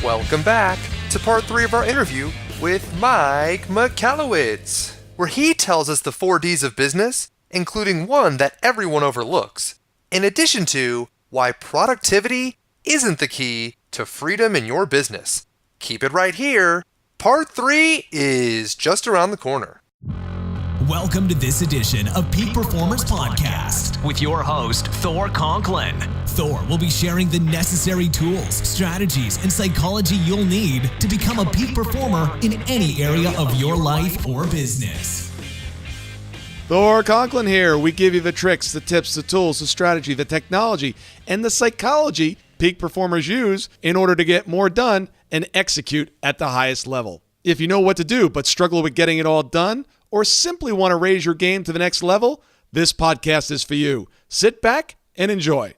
Welcome back to part 3 of our interview with Mike MICHALOWICZ, where he tells us the 4 Ds of business, including one that everyone overlooks, in addition to why productivity isn't the key to freedom in your business. Keep it right here. Part 3 is just around the corner. Welcome to this edition of Peak Performers Podcast with your host, Thor Conklin. Thor will be sharing the necessary tools, strategies, and psychology you'll need to become a peak performer in any area of your life or business. Thor Conklin here. We give you the tricks, the tips, the tools, the strategy, the technology, and the psychology peak performers use in order to get more done and execute at the highest level. If you know what to do but struggle with getting it all done, or simply want to raise your game to the next level, this podcast is for you. Sit back and enjoy.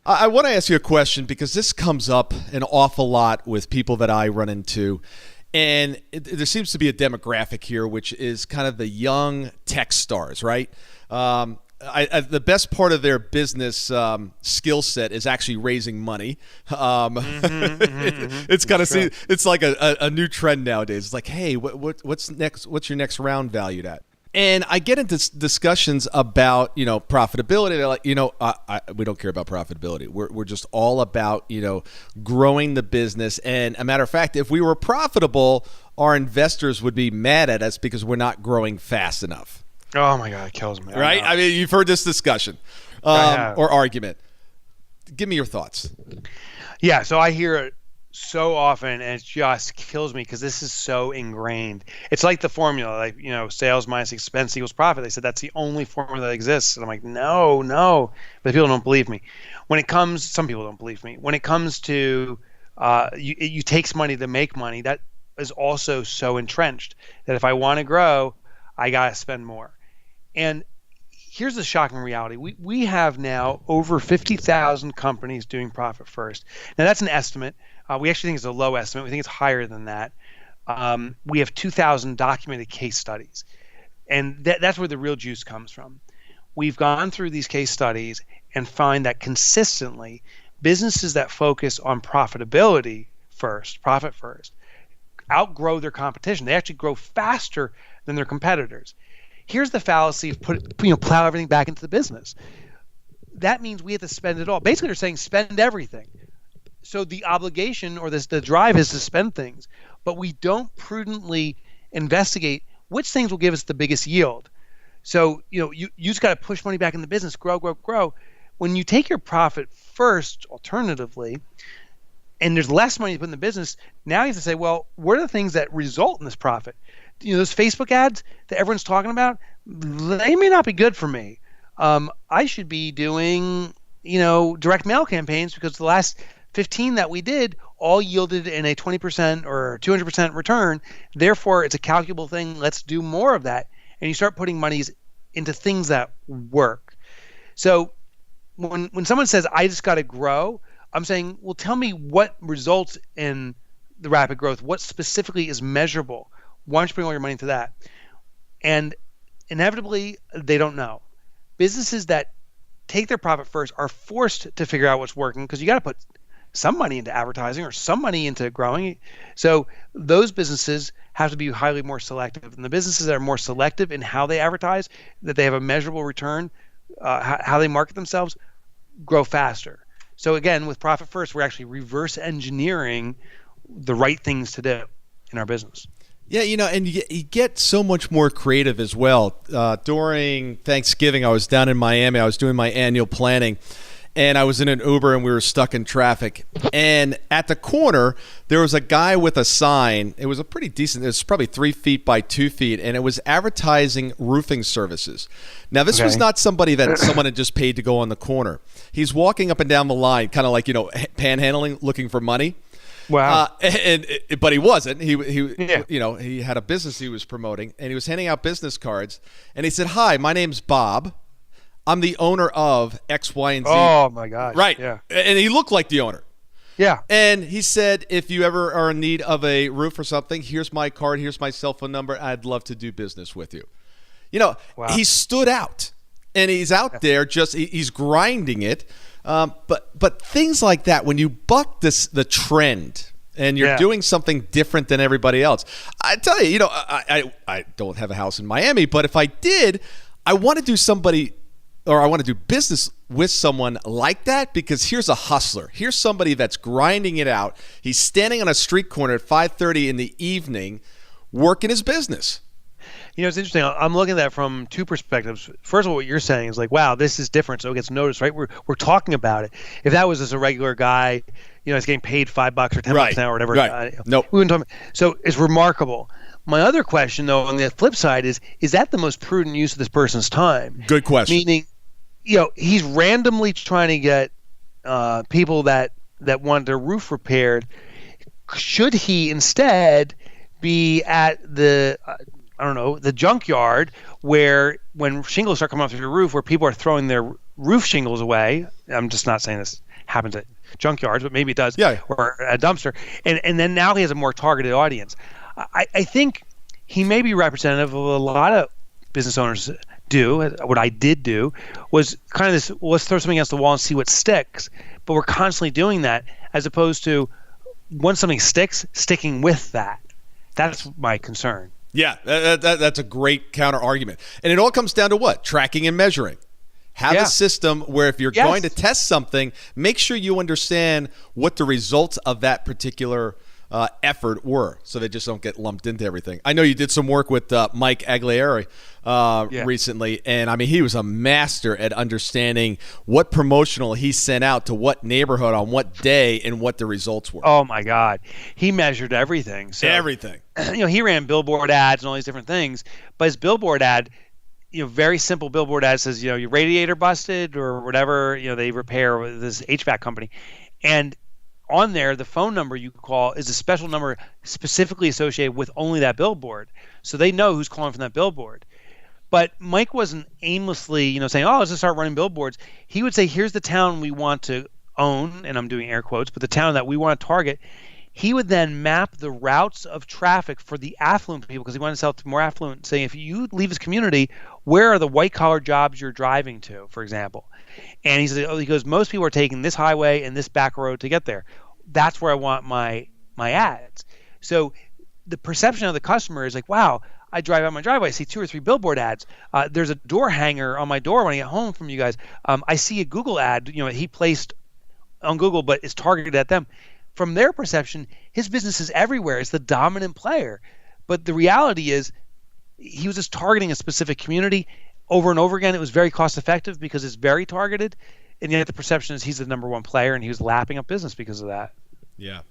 I want to ask you a question because this comes up an awful lot with people that I run into. And there seems to be a demographic here, which is kind of the young tech stars, right? The best part of their business skill set is actually raising money. It's kind of it's like a new trend nowadays. It's like, hey, what's next? What's your next round valued at? And I get into discussions about profitability. They're like, we don't care about profitability. We're just all about growing the business. And a matter of fact, if we were profitable, our investors would be mad at us because we're not growing fast enough. Oh my God, it kills me. Right? I mean, you've heard this discussion or argument. Give me your thoughts. Yeah, so I hear it so often, and it just kills me because this is so ingrained. It's like the formula, like, sales minus expense equals profit. They said that's the only formula that exists. And I'm like, no. But people don't believe me. Some people don't believe me. When it comes to it takes money to make money, that is also so entrenched that if I want to grow, I got to spend more. And here's the shocking reality. We have now over 50,000 companies doing profit first. Now, that's an estimate. We actually think it's a low estimate. We think it's higher than that. We have 2,000 documented case studies. And that's where the real juice comes from. We've gone through these case studies and find that consistently businesses that focus on profitability first, profit first, outgrow their competition. They actually grow faster than their competitors. Here's the fallacy of plow everything back into the business. That means we have to spend it all. Basically, they're saying spend everything. So the obligation or the drive is to spend things, but we don't prudently investigate which things will give us the biggest yield. So you just got to push money back in the business, grow. When you take your profit first, alternatively, and there's less money to put in the business, now you have to say, well, what are the things that result in this profit? Those Facebook ads that everyone's talking about, they may not be good for me. I should be doing, direct mail campaigns because the last 15 that we did all yielded in a 20% or 200% return. Therefore, it's a calculable thing. Let's do more of that. And you start putting monies into things that work. So when someone says, I just got to grow, I'm saying, well, tell me what results in the rapid growth. What specifically is measurable? Why don't you bring all your money into that? And inevitably, they don't know. Businesses that take their profit first are forced to figure out what's working because you got to put some money into advertising or some money into growing. So those businesses have to be highly more selective. And the businesses that are more selective in how they advertise, that they have a measurable return, how they market themselves, grow faster. So again, with profit first, we're actually reverse engineering the right things to do in our business. Yeah, and you get so much more creative as well. During Thanksgiving, I was down in Miami. I was doing my annual planning, and I was in an Uber, and we were stuck in traffic. And at the corner, there was a guy with a sign. It was a pretty decent. It was probably 3 feet by 2 feet, and it was advertising roofing services. Now, this was not somebody that someone had just paid to go on the corner. He's walking up and down the line, kind of like panhandling, looking for money. Wow. But he wasn't. He had a business he was promoting, and he was handing out business cards. And he said, "Hi, my name's Bob. I'm the owner of X, Y, and Z." Oh my gosh. Right. Yeah. And he looked like the owner. Yeah. And he said, if you ever are in need of a roof or something, here's my card, here's my cell phone number. I'd love to do business with you. Wow. He stood out. And he's out there he's grinding it. But things like that, when you buck the trend and you're doing something different than everybody else, I tell you, I don't have a house in Miami, but if I did, I want to do business with someone like that, because here's a hustler. Here's somebody that's grinding it out. He's standing on a street corner at 5:30 in the evening working his business. It's interesting. I'm looking at that from two perspectives. First of all, what you're saying is like, wow, this is different, so it gets noticed, right? We're talking about it. If that was just a regular guy, he's getting paid $5 or $10 an hour or whatever. Right. Nope. We wouldn't talk. So it's remarkable. My other question, though, on the flip side is that the most prudent use of this person's time? Good question. Meaning, he's randomly trying to get people that want their roof repaired. Should he instead be at the the junkyard, where when shingles start coming off your roof, where people are throwing their roof shingles away? I'm just not saying this happens at junkyards, but maybe it does. Yeah. Or a dumpster. And then now he has a more targeted audience. I think he may be representative of a lot of business owners do. What I did do was kind of this, let's throw something against the wall and see what sticks. But we're constantly doing that, as opposed to once something sticks, sticking with that. That's my concern. Yeah, that's a great counter argument. And it all comes down to what? Tracking and measuring. Have a system where if you're going to test something, make sure you understand what the results of that particular effort were, so they just don't get lumped into everything. I know you did some work with Mike Aglieri recently, and he was a master at understanding what promotional he sent out to what neighborhood on what day and what the results were. Oh my God, he measured everything. So, everything. He ran billboard ads and all these different things, but his billboard ad, very simple billboard ad says, your radiator busted or whatever, they repair with this HVAC company, and on there, the phone number you call is a special number specifically associated with only that billboard. So they know who's calling from that billboard. But Mike wasn't aimlessly, saying, let's just start running billboards. He would say, here's the town we want to own, and I'm doing air quotes, but the town that we want to target. He would then map the routes of traffic for the affluent people, because he wanted to sell to more affluent, saying, if you leave his community, where are the white-collar jobs you're driving to, for example? And he goes, most people are taking this highway and this back road to get there. That's where I want my ads. So the perception of the customer is like, wow, I drive out my driveway, I see 2 or 3 billboard ads. There's a door hanger on my door when I get home from you guys. I see a Google ad, he placed on Google, but it's targeted at them. From their perception, his business is everywhere. It's the dominant player. But the reality is he was just targeting a specific community over and over again. It was very cost effective because it's very targeted. And yet the perception is he's the number one player, and he was lapping up business because of that. Yeah.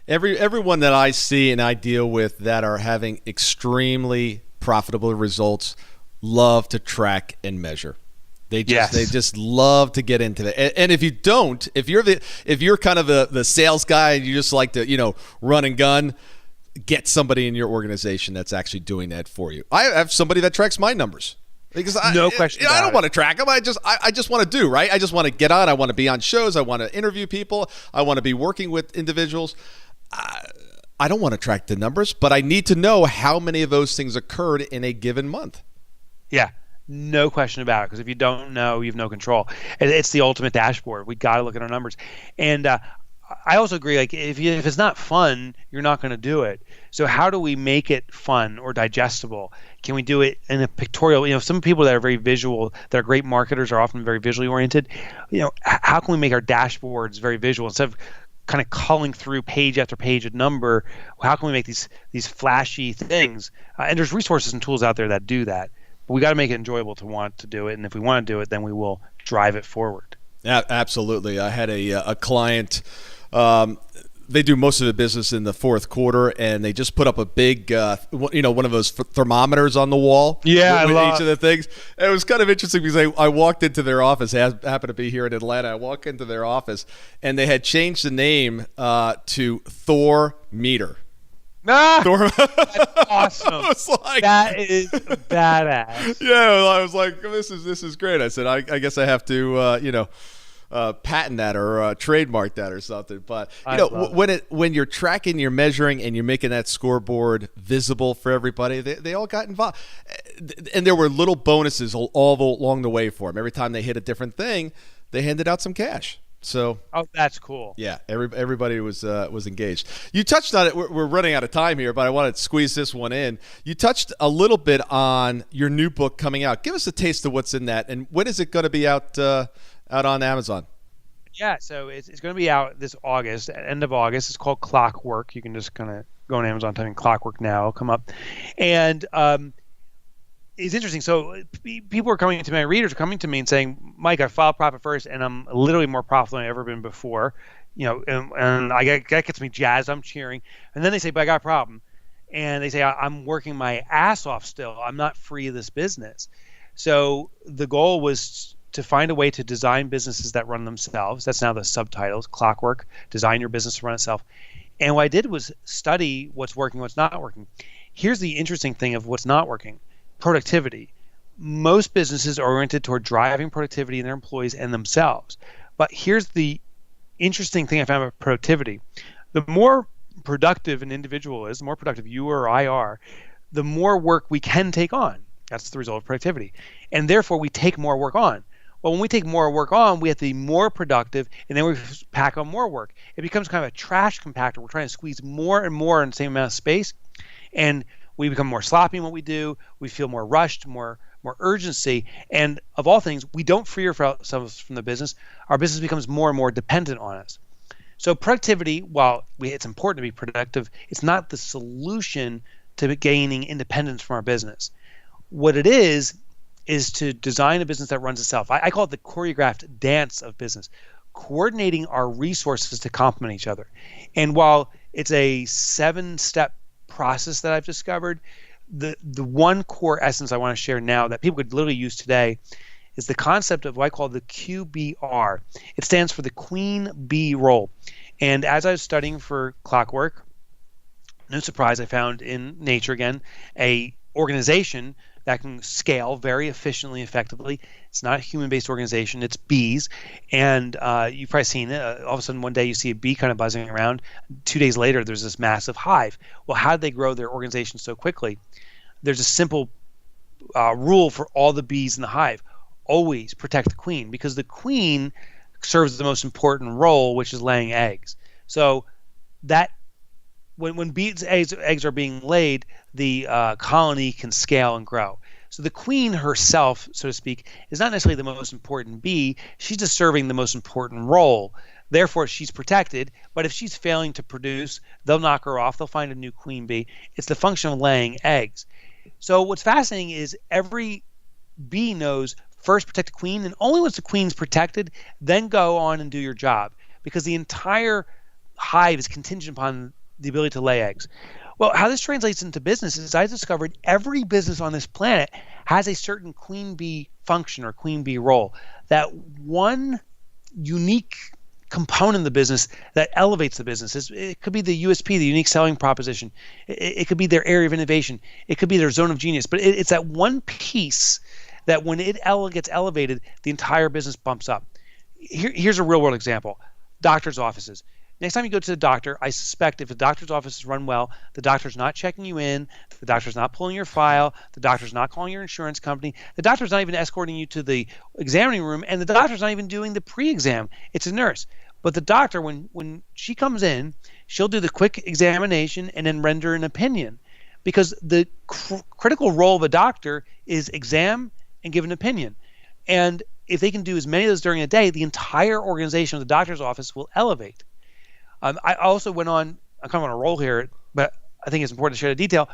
Everyone that I see and I deal with that are having extremely profitable results love to track and measure. They just love to get into that. And if you don't, if you're kind of the sales guy and you just like to, run and gun, get somebody in your organization that's actually doing that for you. I have somebody that tracks my numbers. Because no question. I don't want to track them. I just want to do, right. I just want to get on. I want to be on shows. I want to interview people. I want to be working with individuals. I don't want to track the numbers, but I need to know how many of those things occurred in a given month. Yeah, no question about it. Because if you don't know, you have no control. It's the ultimate dashboard. We got to look at our numbers. And I also agree. Like if it's not fun, you're not going to do it. So how do we make it fun or digestible? Can we do it in a pictorial? Some people that are very visual, that are great marketers, are often very visually oriented. How can we make our dashboards very visual instead of kind of culling through page after page a number? How can we make these flashy things? And there's resources and tools out there that do that. But we got to make it enjoyable to want to do it. And if we want to do it, then we will drive it forward. Yeah, absolutely. I had a client. They do most of the business in the fourth quarter, and they just put up a big, one of those thermometers on the wall. Yeah, with each of the things. And it was kind of interesting because I walked into their office. I happened to be here in Atlanta. I walked into their office, and they had changed the name to Thor Meter. Ah, that's awesome. That is badass. Yeah, I was like, this is great. I said, I guess I have to, patent that or trademark that or something. But when you're tracking, you're measuring, and you're making that scoreboard visible for everybody, they all got involved, and there were little bonuses all along the way for them. Every time they hit a different thing, they handed out some cash. So, oh, that's cool. yeah, everybody was engaged. You touched on it. We're running out of time here, but I wanted to squeeze this one in. You touched a little bit on your new book coming out. Give us a taste of what's in that, and when is it going to be out on Amazon? Yeah, so it's going to be out this August, end of August. It's called Clockwork. You can just kind of go on Amazon, type in Clockwork now, it'll come up. And it's interesting. So people are coming to me, my readers are coming to me and saying, Mike, I filed Profit First, and I'm literally more profitable than I've ever been before. And that gets me jazzed. I'm cheering. And then they say, but I got a problem. And they say, I'm working my ass off still. I'm not free of this business. So the goal was to find a way to design businesses that run themselves. That's now the subtitles, Clockwork, design your business to run itself. And what I did was study what's working, what's not working. Here's the interesting thing of what's not working. Productivity. Most businesses are oriented toward driving productivity in their employees and themselves. But here's the interesting thing I found about productivity. The more productive an individual is, the more productive you or I are, the more work we can take on. That's the result of productivity. And therefore, we take more work on. Well, when we take more work on, we have to be more productive, and then we pack on more work. It becomes kind of a trash compactor. We're trying to squeeze more and more in the same amount of space, and we become more sloppy in what we do. We feel more rushed, more urgency, and of all things, we don't free ourselves from the business. Our business becomes more and more dependent on us. So productivity, while it's important to be productive, it's not the solution to gaining independence from our business. What it is to design a business that runs itself. I call it the choreographed dance of business, coordinating our resources to complement each other. And while it's a 7-step process that I've discovered, the one core essence I want to share now that people could literally use today is the concept of what I call the QBR. It stands for the Queen Bee role. And as I was studying for Clockwork, no surprise, I found in nature again a organization that can scale very efficiently, effectively. It's not a human-based organization. It's bees. And you've probably seen it. All of a sudden, one day you see a bee kind of buzzing around. 2 days later, there's this massive hive. Well, how did they grow their organization so quickly? There's a simple rule for all the bees in the hive. Always protect the queen, because the queen serves the most important role, which is laying eggs. So that when bees' eggs are being laid, the colony can scale and grow. So the queen herself, so to speak, is not necessarily the most important bee. She's just serving the most important role. Therefore, she's protected. But if she's failing to produce, they'll knock her off. They'll find a new queen bee. It's the function of laying eggs. So what's fascinating is every bee knows first protect the queen, and only once the queen's protected, then go on and do your job, because the entire hive is contingent upon the ability to lay eggs. Well, how this translates into business is I discovered every business on this planet has a certain queen bee function or queen bee role. That one unique component of the business that elevates the business. It could be the USP, the unique selling proposition. It could be their area of innovation. It could be their zone of genius. But it's that one piece that when it gets elevated, the entire business bumps up. Here's a real world example. Doctors' offices. Next time you go to the doctor, I suspect if the doctor's office is run well, the doctor's not checking you in, the doctor's not pulling your file, the doctor's not calling your insurance company, the doctor's not even escorting you to the examining room, and the doctor's not even doing the pre-exam. It's a nurse. But the doctor, when she comes in, she'll do the quick examination and then render an opinion, because the critical role of a doctor is exam and give an opinion. And if they can do as many of those during a day, the entire organization of the doctor's office will elevate. I also went on, I'm kind of on a roll here, but I think it's important to share the detail.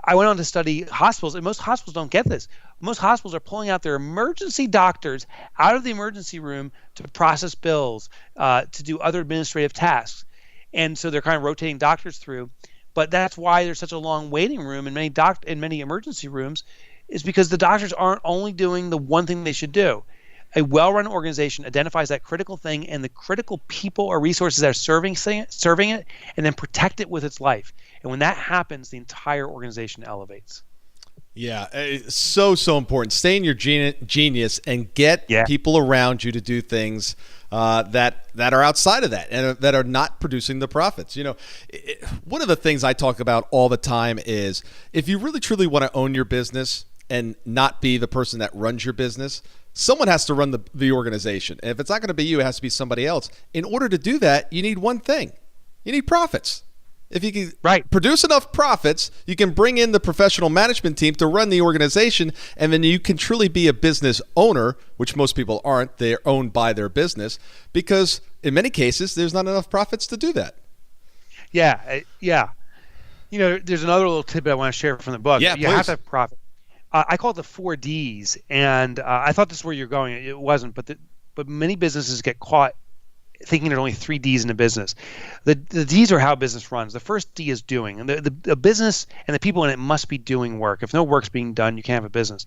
I went on to study hospitals, and most hospitals don't get this. Most hospitals are pulling out their emergency doctors out of the emergency room to process bills, to do other administrative tasks. And so they're kind of rotating doctors through. But that's why there's such a long waiting room in many emergency rooms, is because the doctors aren't only doing the one thing they should do. A well-run organization identifies that critical thing and the critical people or resources that are serving it, and then protect it with its life. And when that happens, the entire organization elevates. Yeah, it's so important. Stay in your genius and get people around you to do things that are outside of that and that are not producing the profits. You know, one of the things I talk about all the time is if you really truly want to own your business and not be the person that runs your business, Someone has to run the organization. And if it's not going to be you, it has to be somebody else. In order to do that, you need one thing. You need profits. If you can produce enough profits, you can bring in the professional management team to run the organization, and then you can truly be a business owner, which most people aren't. They're owned by their business because in many cases, there's not enough profits to do that. Yeah. You know, there's another little tidbit I want to share from the book. Yeah, you have to have profit. I call it the 4 Ds, and I thought this is where you're going. It wasn't, but many businesses get caught thinking there's only 3 Ds in a business. The Ds are how business runs. The first D is doing, and the business and the people in it must be doing work. If no work's being done, you can't have a business.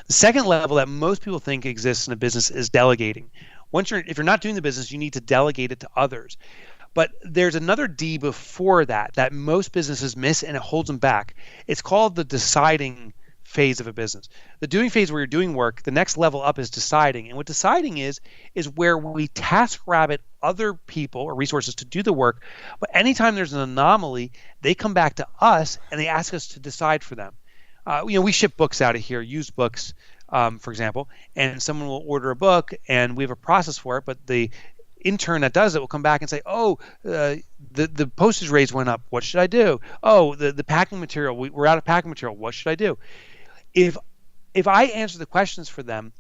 The second level that most people think exists in a business is delegating. If you're not doing the business, you need to delegate it to others. But there's another D before that most businesses miss, and it holds them back. It's called the deciding phase of a business. The doing phase, where you're doing work, the next level up is deciding. And what deciding is where we task rabbit other people or resources to do the work. But anytime there's an anomaly, they come back to us and they ask us to decide for them. We ship books out of here, used books, for example, and someone will order a book and we have a process for it, but the intern that does it will come back and say, the postage rates went up. What should I do? The packing material, we're out of packing material. What should I do? If I answer the questions for them,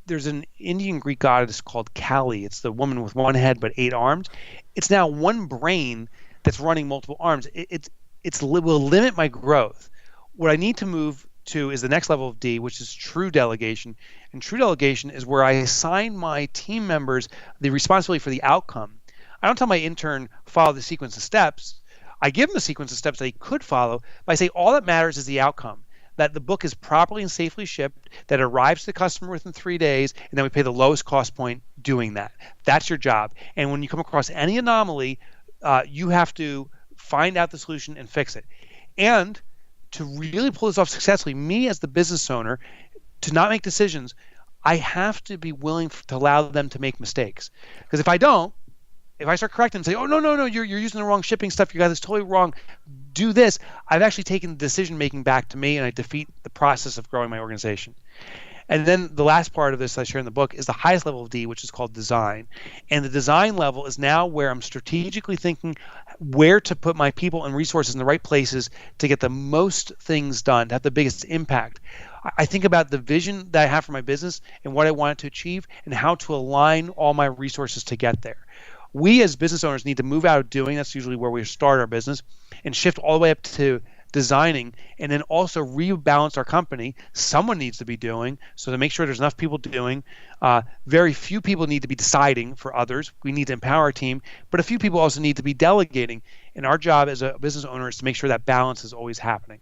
there's an Indian Greek goddess called Kali. It's the woman with 1 head but 8 arms. It's now one brain that's running multiple arms. It will limit my growth. What I need to move to is the next level of D, which is true delegation. And true delegation is where I assign my team members the responsibility for the outcome. I don't tell my intern follow the sequence of steps. I give him a sequence of steps that he could follow, but I say all that matters is the outcome. That the book is properly and safely shipped, that it arrives to the customer within 3 days, and then we pay the lowest cost point doing that. That's your job. And when you come across any anomaly, you have to find out the solution and fix it. And to really pull this off successfully, me as the business owner, to not make decisions, I have to be willing to allow them to make mistakes. Because if I don't, if I start correcting and say, oh, no, you're using the wrong shipping stuff, you got this totally wrong, do this, I've actually taken the decision-making back to me, and I defeat the process of growing my organization. And then the last part of this I share in the book is the highest level of D, which is called design. And the design level is now where I'm strategically thinking where to put my people and resources in the right places to get the most things done, to have the biggest impact. I think about the vision that I have for my business and what I want it to achieve and how to align all my resources to get there. We as business owners need to move out of doing, that's usually where we start our business, and shift all the way up to designing, and then also rebalance our company. Someone needs to be doing, so to make sure there's enough people doing. Very few people need to be deciding for others. We need to empower our team, but a few people also need to be delegating. And our job as a business owner is to make sure that balance is always happening.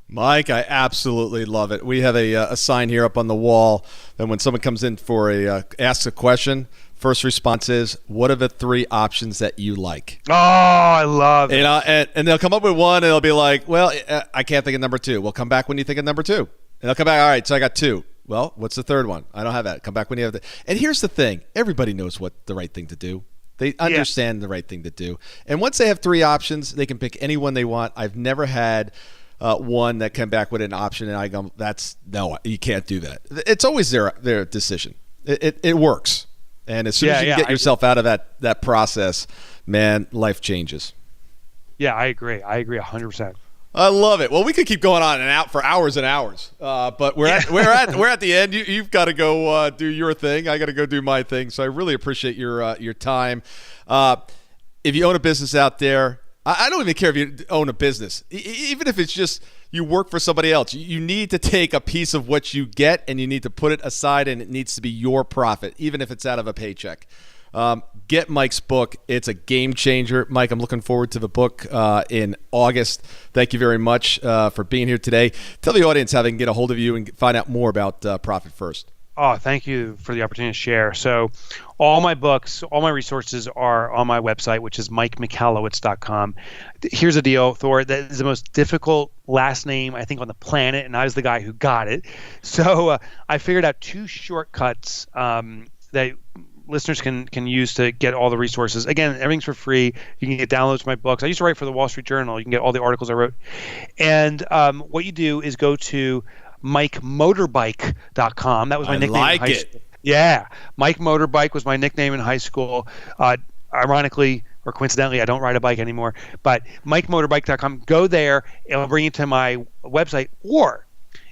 Mike, I absolutely love it. We have a sign here up on the wall, and when someone comes in for asks a question, first response is, what are the 3 options that you like? Oh, I love it. And they'll come up with one, and they'll be like, well, I can't think of number 2. Well, come back when you think of number 2. And they'll come back, all right, so I got 2. Well, what's the 3rd one? I don't have that. Come back when you have that. And here's the thing. Everybody knows what the right thing to do. They understand the right thing to do. And once they have 3 options, they can pick any one they want. I've never had one that came back with an option, and I go, no, you can't do that. It's always their decision. It works. And as soon as you can get yourself out of that process, man, life changes. Yeah, I agree 100%. I love it. Well, we could keep going on and out for hours and hours, but we're at the end. You've got to go do your thing. I got to go do my thing. So I really appreciate your time. If you own a business out there, I don't even care if you own a business, even if it's just you work for somebody else. You need to take a piece of what you get and you need to put it aside, and it needs to be your profit, even if it's out of a paycheck. Get Mike's book. It's a game changer. Mike, I'm looking forward to the book in August. Thank you very much for being here today. Tell the audience how they can get a hold of you and find out more about Profit First. Oh, thank you for the opportunity to share. So all my books, all my resources are on my website, which is MikeMichalowicz.com. Here's the deal, Thor. That is the most difficult last name, I think, on the planet, and I was the guy who got it. So I figured out 2 shortcuts that listeners can use to get all the resources. Again, everything's for free. You can get downloads of my books. I used to write for the Wall Street Journal. You can get all the articles I wrote. And what you do is go to MikeMotorbike.com. That was my nickname in high school. Yeah. Mike Motorbike was my nickname in high school. Ironically or coincidentally, I don't ride a bike anymore. But MikeMotorbike.com. Go there. It'll bring you to my website. Or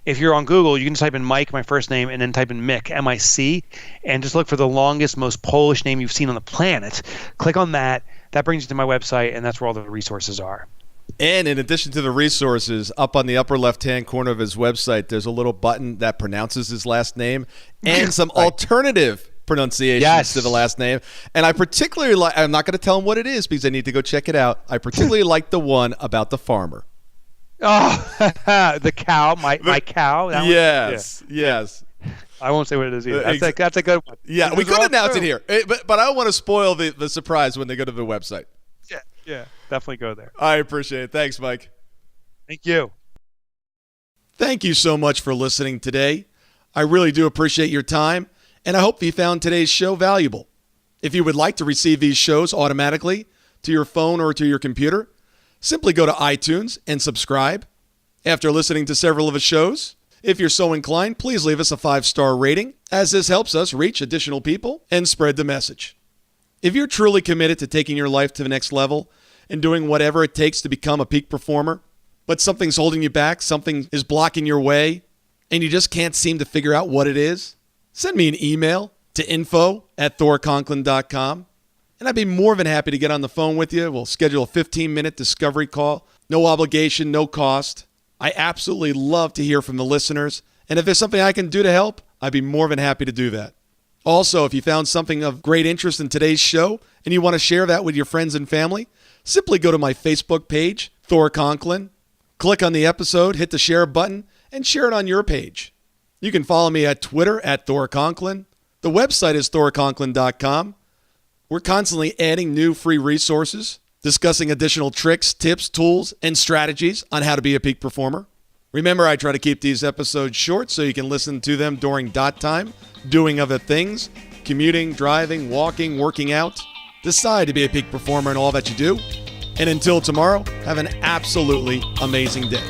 if you're on Google, you can type in Mike, my first name, and then type in Mick, M-I-C, and just look for the longest, most Polish name you've seen on the planet. Click on that. That brings you to my website, and that's where all the resources are. And in addition to the resources, up on the upper left-hand corner of his website, there's a little button that pronounces his last name and some alternative pronunciations to the last name. And I particularly like, I'm not going to tell him what it is because I need to go check it out. I particularly like the one about the farmer. Oh, the cow, my cow. That yes, yes. I won't say what it is either. That's a good one. Yeah, we could announce it here, but I don't want to spoil the surprise when they go to the website. Yeah, definitely go there. I appreciate it. Thanks, Mike. Thank you. Thank you so much for listening today. I really do appreciate your time, and I hope you found today's show valuable. If you would like to receive these shows automatically to your phone or to your computer, simply go to iTunes and subscribe. After listening to several of the shows, if you're so inclined, please leave us a 5-star rating, as this helps us reach additional people and spread the message. If you're truly committed to taking your life to the next level and doing whatever it takes to become a peak performer, but something's holding you back, something is blocking your way, and you just can't seem to figure out what it is, send me an email to info@thorconklin.com. And I'd be more than happy to get on the phone with you. We'll schedule a 15-minute discovery call. No obligation, no cost. I absolutely love to hear from the listeners. And if there's something I can do to help, I'd be more than happy to do that. Also, if you found something of great interest in today's show and you want to share that with your friends and family, simply go to my Facebook page, Thor Conklin. Click on the episode, hit the share button, and share it on your page. You can follow me at Twitter at Thor Conklin. The website is thorconklin.com. We're constantly adding new free resources, discussing additional tricks, tips, tools, and strategies on how to be a peak performer. Remember, I try to keep these episodes short so you can listen to them during dot time, doing other things, commuting, driving, walking, working out. Decide to be a peak performer in all that you do. And until tomorrow, have an absolutely amazing day.